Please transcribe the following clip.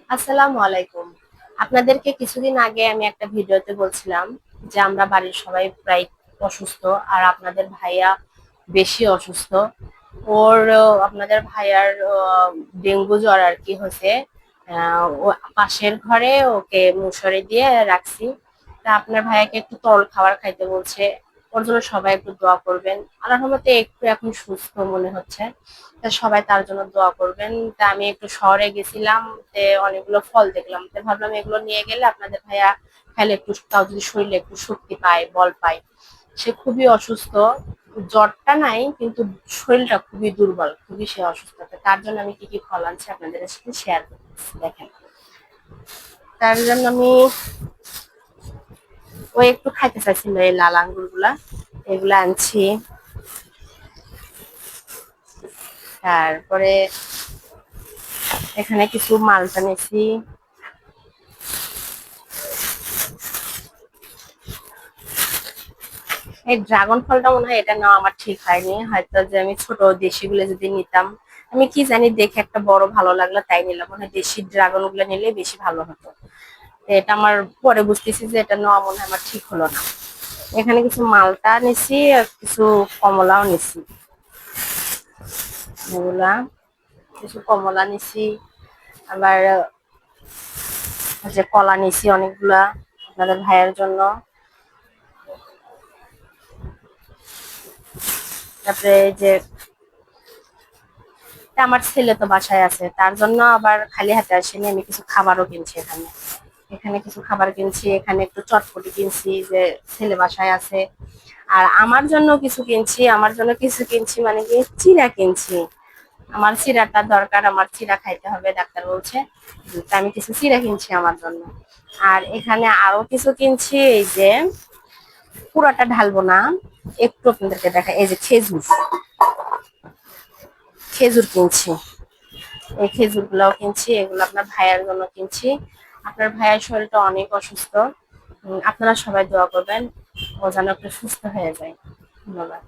আসসালামু আলাইকুম। আপনাদেরকে কিছুদিন আগে আমি একটা ভিডিওতে বলছিলাম যে আমরা বাড়ির সবাই প্রায় অসুস্থ, আর আপনাদের ভাইয়া বেশি অসুস্থ। আপনাদের ভাইয়ার ডেঙ্গু জ্বর আর কি হয়েছে। ও পাশের ঘরে ওকে মশারি দিয়ে রাখছি। তা আপনার ভাইয়াকে একটু তরল খাবার খাইতে বলছে। ওর জন্য সবাই একটু দোয়া করবেন। আল্লাহর রহমতে একটু এখন সুস্থ মনে হচ্ছে। তা সবাই তার জন্য দোয়া করবেন। তা আমি একটু শহরে গেছিলাম, অনেকগুলো ফল দেখলাম, তো ভাবলাম এগুলো নিয়ে গেলে আপনাদের ভাইয়া খাইলে একটু, তাও যদি শরীরে একটু শক্তি পায়, বল পায়। সে খুবই অসুস্থ, জ্বরটা নাই কিন্তু শরীরটা খুবই দুর্বল, খুবই সে অসুস্থ। তার জন্য আমি কি কি ফল আনছি আপনাদের সাথে শেয়ার করতেছি, দেখেন। তার জন্য আমি, ও একটু খাইতে চাইছিল এই লাল আঙ্গুর গুলা, এগুলা আনছি। তারপরে এখানে কিছু মালটা নিয়েছি। এই ড্রাগন ফলটা মনে হয় এটা নেওয়া আমার ঠিক হয়নি, হয়তো যে আমি ছোট দেশি গুলো যদি নিতাম। আমি কি জানি, দেখে একটা বড় ভালো লাগলো তাই নিলাম, মনে হয় দেশি ড্রাগন গুলো নিলে বেশি ভালো হতো। তো এটা আমার পরে বুঝতেছি যে এটা নেওয়া মনে হয় আমার ঠিক হলো না। এখানে কিছু মালটা নিছি আর কিছু কমলাও নিছি। এগুলা কিছু কমলা নিছি, আবার যে কলা নিছি অনেকগুলা আপনাদের ভাইয়ের জন্য। তারপরে এই যে আমার ছেলে তো বাসায় আছে, তার জন্য আবার খালি হাতে আসেনি, আমি কিছু খাবারও কিনছি। এখানে এখানে কিছু খাবার কিনছি, এখানে একটু চটপটি কিনছি যে ছেলে বাসায় আছে। আর আমার জন্য কিছু কিনছি, মানে কি চিড়া কিনছি। আমার চিড়াটা দরকার, আমার চিড়া খাইতে হবে, ডাক্তার বলছে। তা আমি কিছু চিড়া কিনছি আমার জন্য। আর এখানে আরো কিছু কিনছি, এই যে পুরাটা ঢালবো না, একটু আপনাদেরকে দেখা, এই যে খেজুর, খেজুর কিনছি। এই খেজুর গুলাও কিনছি, এগুলো আপনার ভাইয়ার জন্য কিনছি। আপনার ভাইয়ের শরীরটা অনেক অসুস্থ। আপনারা সবাই দোয়া করবেন ও যেন একটু সুস্থ হয়ে যায়। ধন্যবাদ।